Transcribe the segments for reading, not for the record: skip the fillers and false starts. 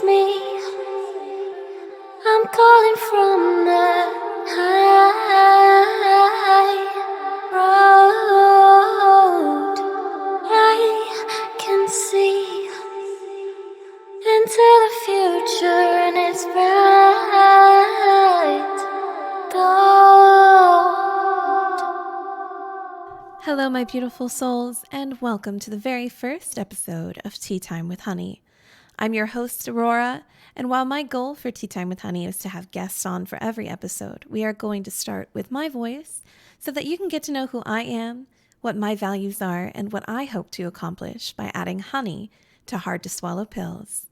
me. I'm calling from the high road. I can see into the future and it's bright gold. Hello, my beautiful souls, and welcome to the very first episode of Tea Time with Honey. I'm your host, Aurora, and while my goal for Tea Time with Honey is to have guests on for every episode, we are going to start with my voice so that you can get to know who I am, what my values are, and what I hope to accomplish by adding honey to hard-to-swallow pills.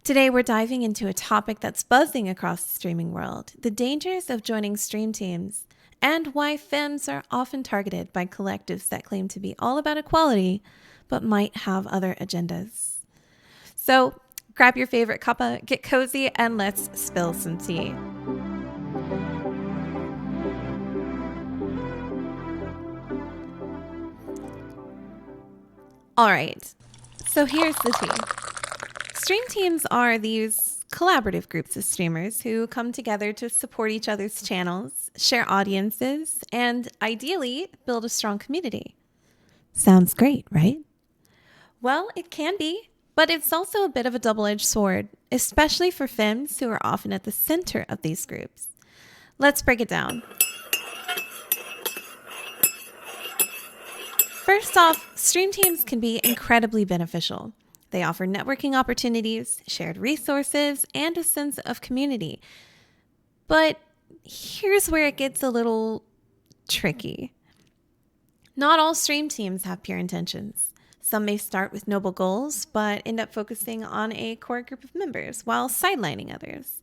Today, we're diving into a topic that's buzzing across the streaming world, the dangers of joining stream teams, and why femmes are often targeted by collectives that claim to be all about equality, but might have other agendas. So grab your favorite cuppa, get cozy, and let's spill some tea. All right, so here's the tea. Stream teams are these collaborative groups of streamers who come together to support each other's channels, share audiences, and ideally build a strong community. Sounds great, right? Well, it can be, but it's also a bit of a double-edged sword, especially for femmes who are often at the center of these groups. Let's break it down. First off, stream teams can be incredibly beneficial. They offer networking opportunities, shared resources, and a sense of community. But here's where it gets a little tricky. Not all stream teams have pure intentions. Some may start with noble goals, but end up focusing on a core group of members while sidelining others.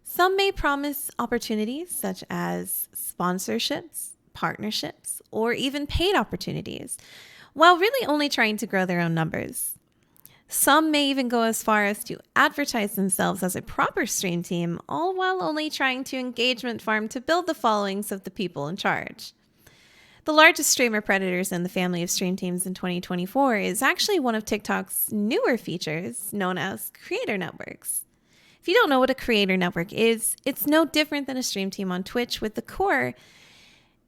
Some may promise opportunities such as sponsorships, partnerships, or even paid opportunities, while really only trying to grow their own numbers. Some may even go as far as to advertise themselves as a proper stream team, all while only trying to engagement farm to build the followings of the people in charge. The largest streamer predators in the family of stream teams in 2024 is actually one of TikTok's newer features known as creator networks. If you don't know what a creator network is, it's no different than a stream team on Twitch, with the core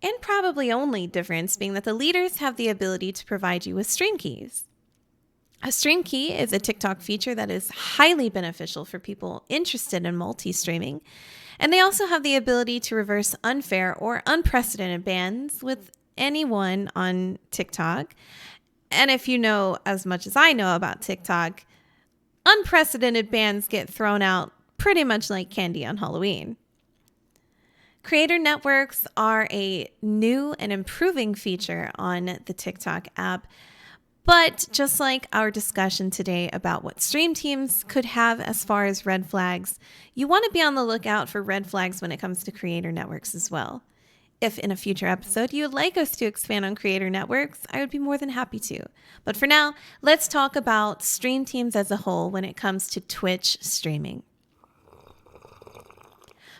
and probably only difference being that the leaders have the ability to provide you with stream keys. A stream key is a TikTok feature that is highly beneficial for people interested in multi-streaming, and they also have the ability to reverse unfair or unprecedented bans with anyone on TikTok. And if you know as much as I know about TikTok, unprecedented bans get thrown out pretty much like candy on Halloween. Creator networks are a new and improving feature on the TikTok app. But just like our discussion today about what stream teams could have as far as red flags, you want to be on the lookout for red flags when it comes to creator networks as well. If in a future episode you would like us to expand on creator networks, I would be more than happy to. But for now, let's talk about stream teams as a whole when it comes to Twitch streaming.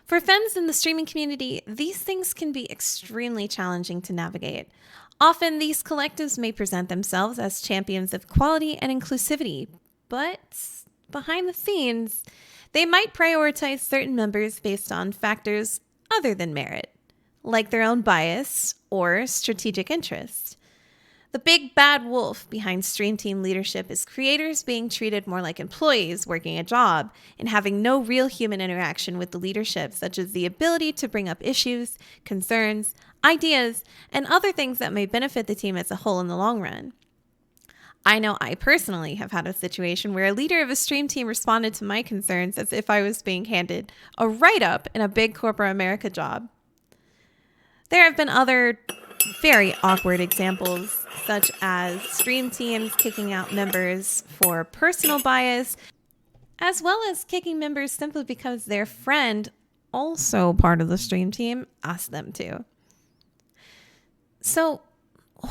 For femmes in the streaming community, these things can be extremely challenging to navigate. Often, these collectives may present themselves as champions of equality and inclusivity, but behind the scenes, they might prioritize certain members based on factors other than merit, like their own bias or strategic interest. The big bad wolf behind stream team leadership is creators being treated more like employees working a job and having no real human interaction with the leadership, such as the ability to bring up issues, concerns, ideas, and other things that may benefit the team as a whole in the long run. I know I personally have had a situation where a leader of a stream team responded to my concerns as if I was being handed a write-up in a big corporate America job. There have been other very awkward examples, such as stream teams kicking out members for personal bias, as well as kicking members simply because their friend, also part of the stream team, asked them to. So,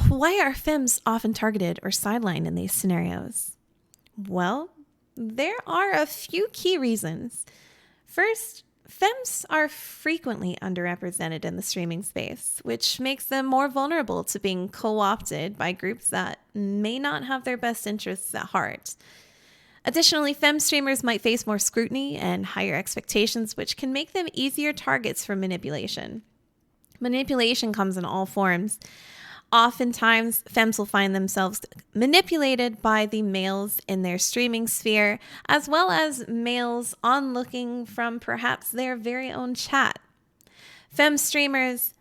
why are femmes often targeted or sidelined in these scenarios? Well, there are a few key reasons. First, femmes are frequently underrepresented in the streaming space, which makes them more vulnerable to being co-opted by groups that may not have their best interests at heart. Additionally, femme streamers might face more scrutiny and higher expectations, which can make them easier targets for manipulation. Manipulation comes in all forms. Oftentimes, femmes will find themselves manipulated by the males in their streaming sphere, as well as males onlooking from perhaps their very own chat. Femme streamers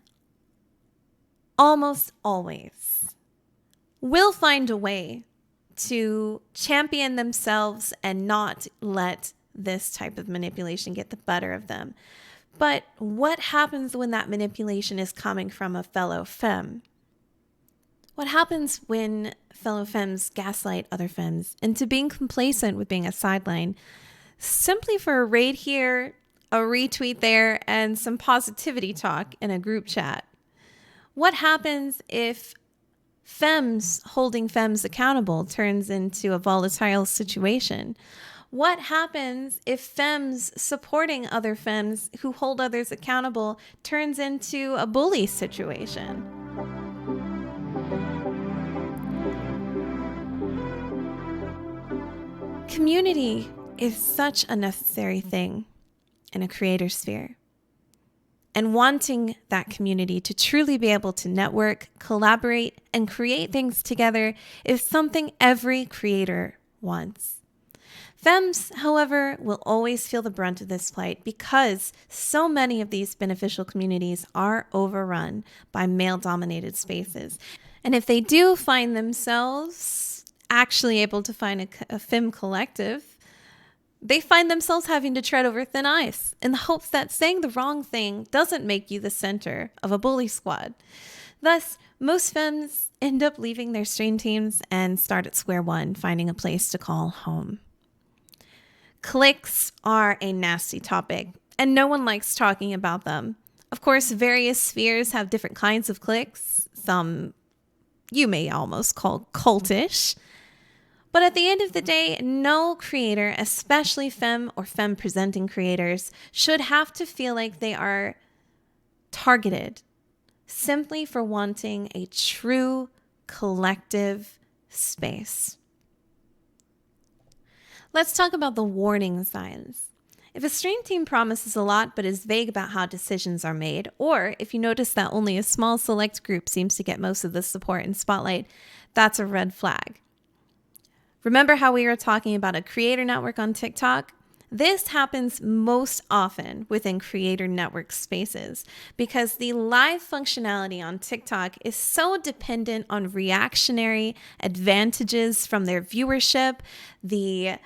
almost always will find a way to champion themselves and not let this type of manipulation get the better of them. But what happens when that manipulation is coming from a fellow femme? What happens when fellow femmes gaslight other femmes into being complacent with being a sideline simply for a raid here, a retweet there, and some positivity talk in a group chat? What happens if femmes holding femmes accountable turns into a volatile situation? What happens if femmes supporting other femmes who hold others accountable turns into a bully situation? Community is such a necessary thing in a creator sphere. And wanting that community to truly be able to network, collaborate, and create things together is something every creator wants. Femmes, however, will always feel the brunt of this plight because so many of these beneficial communities are overrun by male-dominated spaces. And if they do find themselves actually able to find a femme collective, they find themselves having to tread over thin ice in the hopes that saying the wrong thing doesn't make you the center of a bully squad. Thus, most femmes end up leaving their stream teams and start at square one, finding a place to call home. Cliques are a nasty topic, and no one likes talking about them. Of course, various spheres have different kinds of cliques. Some you may almost call cultish. But at the end of the day, no creator, especially femme or femme presenting creators, should have to feel like they are targeted simply for wanting a true collective space. Let's talk about the warning signs. If a stream team promises a lot but is vague about how decisions are made, or if you notice that only a small select group seems to get most of the support and spotlight, that's a red flag. Remember how we were talking about a creator network on TikTok? This happens most often within creator network spaces because the live functionality on TikTok is so dependent on reactionary advantages from their viewership, the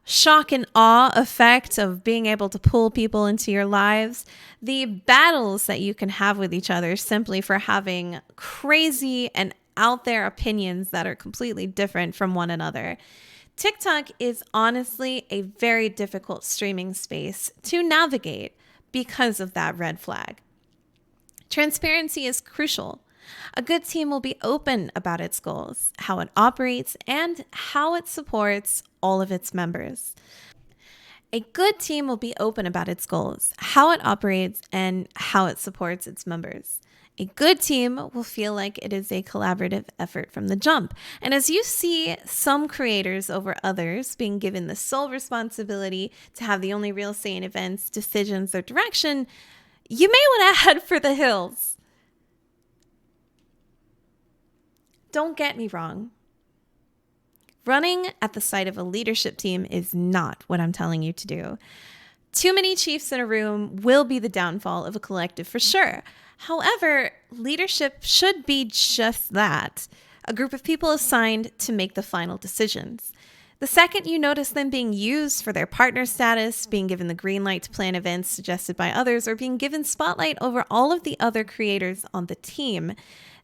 shock and awe effect of being able to pull people into your lives, the battles that you can have with each other simply for having crazy and out there opinions that are completely different from one another. TikTok is honestly a very difficult streaming space to navigate because of that red flag. Transparency is crucial. A good team will be open about its goals, how it operates, and how it supports all of its members. A good team will be open about its goals, how it operates, and how it supports its members. A good team will feel like it is a collaborative effort from the jump. And as you see some creators over others being given the sole responsibility to have the only real say in events, decisions, or direction, you may want to head for the hills. Don't get me wrong. Running at the side of a leadership team is not what I'm telling you to do. Too many chiefs in a room will be the downfall of a collective for sure. However, leadership should be just that, a group of people assigned to make the final decisions. The second you notice them being used for their partner status, being given the green light to plan events suggested by others, or being given spotlight over all of the other creators on the team,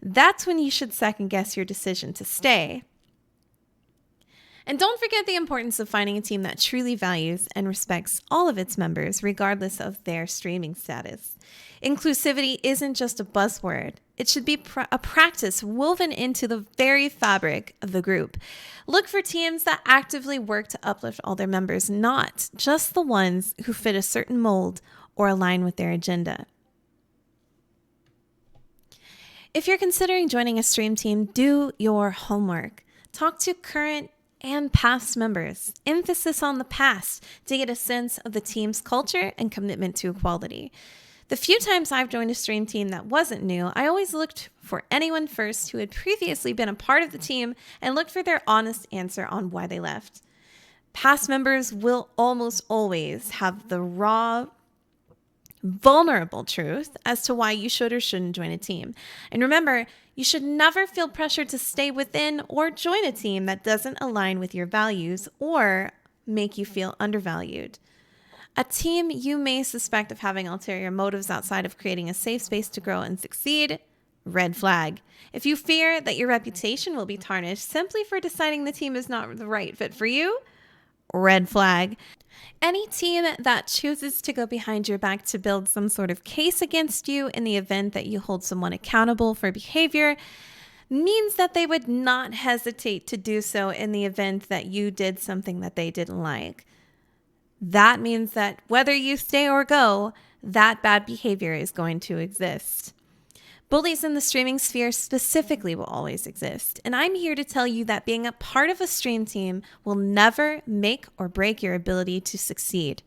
that's when you should second guess your decision to stay. And don't forget the importance of finding a team that truly values and respects all of its members, regardless of their streaming status. Inclusivity isn't just a buzzword. It should be a practice woven into the very fabric of the group. Look for teams that actively work to uplift all their members, not just the ones who fit a certain mold or align with their agenda. If you're considering joining a stream team, do your homework. Talk to current and past members. Emphasis on the past to get a sense of the team's culture and commitment to equality. The few times I've joined a stream team that wasn't new, I always looked for anyone first who had previously been a part of the team and looked for their honest answer on why they left. Past members will almost always have the raw, vulnerable truth as to why you should or shouldn't join a team. And remember, you should never feel pressured to stay within or join a team that doesn't align with your values or make you feel undervalued. A team you may suspect of having ulterior motives outside of creating a safe space to grow and succeed, red flag. If you fear that your reputation will be tarnished simply for deciding the team is not the right fit for you, red flag. Any team that chooses to go behind your back to build some sort of case against you in the event that you hold someone accountable for behavior means that they would not hesitate to do so in the event that you did something that they didn't like. That means that whether you stay or go, that bad behavior is going to exist. Bullies in the streaming sphere specifically will always exist, and I'm here to tell you that being a part of a stream team will never make or break your ability to succeed.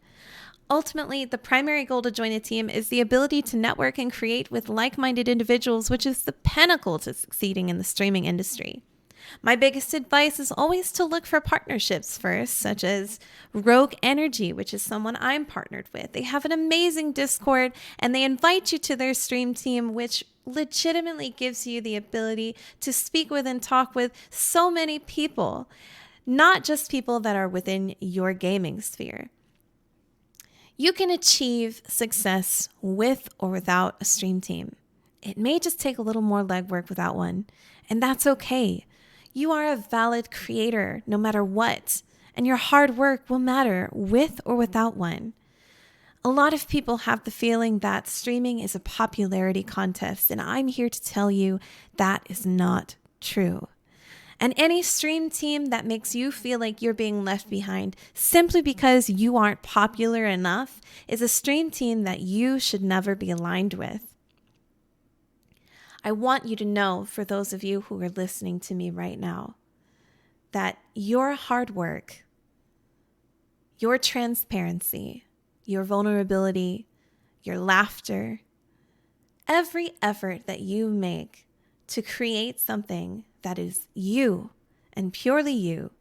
Ultimately, the primary goal to join a team is the ability to network and create with like-minded individuals, which is the pinnacle to succeeding in the streaming industry. My biggest advice is always to look for partnerships first, such as Rogue Energy, which is someone I'm partnered with. They have an amazing Discord, and they invite you to their stream team, which legitimately gives you the ability to speak with and talk with so many people, not just people that are within your gaming sphere. You can achieve success with or without a stream team. It may just take a little more legwork without one, and that's okay. You are a valid creator no matter what, and your hard work will matter with or without one. A lot of people have the feeling that streaming is a popularity contest, and I'm here to tell you that is not true. And any stream team that makes you feel like you're being left behind simply because you aren't popular enough is a stream team that you should never be aligned with. I want you to know, for those of you who are listening to me right now, that your hard work, your transparency, your vulnerability, your laughter, every effort that you make to create something that is you and purely you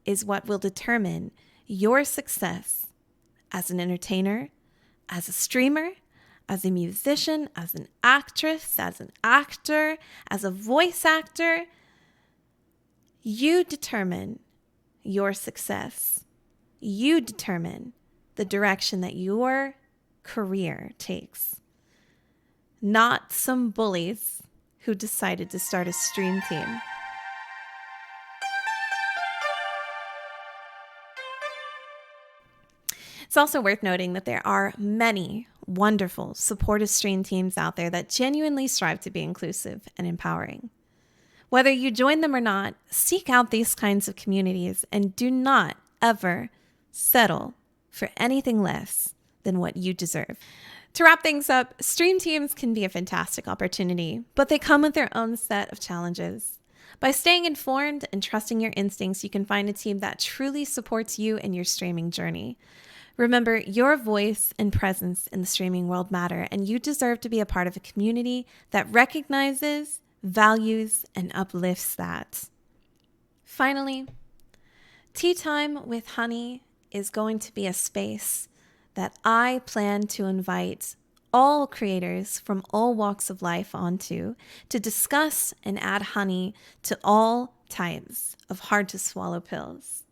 is what will determine your success as an entertainer, as a streamer, as a musician, as an actress, as an actor, as a voice actor. You determine your success. You determine the direction that your career takes. Not some bullies who decided to start a stream team. It's also worth noting that there are many wonderful, supportive stream teams out there that genuinely strive to be inclusive and empowering. Whether you join them or not, seek out these kinds of communities and do not ever settle for anything less than what you deserve. To wrap things up, stream teams can be a fantastic opportunity, but they come with their own set of challenges. By staying informed and trusting your instincts, you can find a team that truly supports you in your streaming journey. Remember, your voice and presence in the streaming world matter, and you deserve to be a part of a community that recognizes, values, and uplifts that. Finally, Tea Time with Honey is going to be a space that I plan to invite all creators from all walks of life onto to discuss and add honey to all types of hard-to-swallow pills.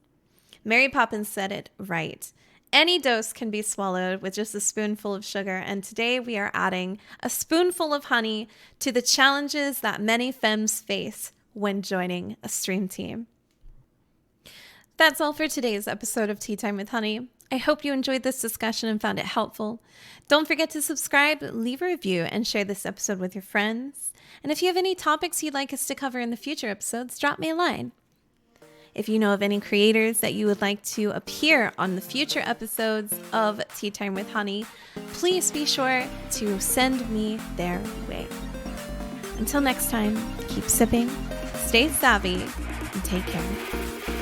Mary Poppins said it right. Any dose can be swallowed with just a spoonful of sugar, and today we are adding a spoonful of honey to the challenges that many femmes face when joining a stream team. That's all for today's episode of Tea Time with Honey. I hope you enjoyed this discussion and found it helpful. Don't forget to subscribe, leave a review, and share this episode with your friends. And if you have any topics you'd like us to cover in the future episodes, drop me a line. If you know of any creators that you would like to appear on the future episodes of Tea Time with Honey, please be sure to send me their way. Until next time, keep sipping, stay savvy, and take care.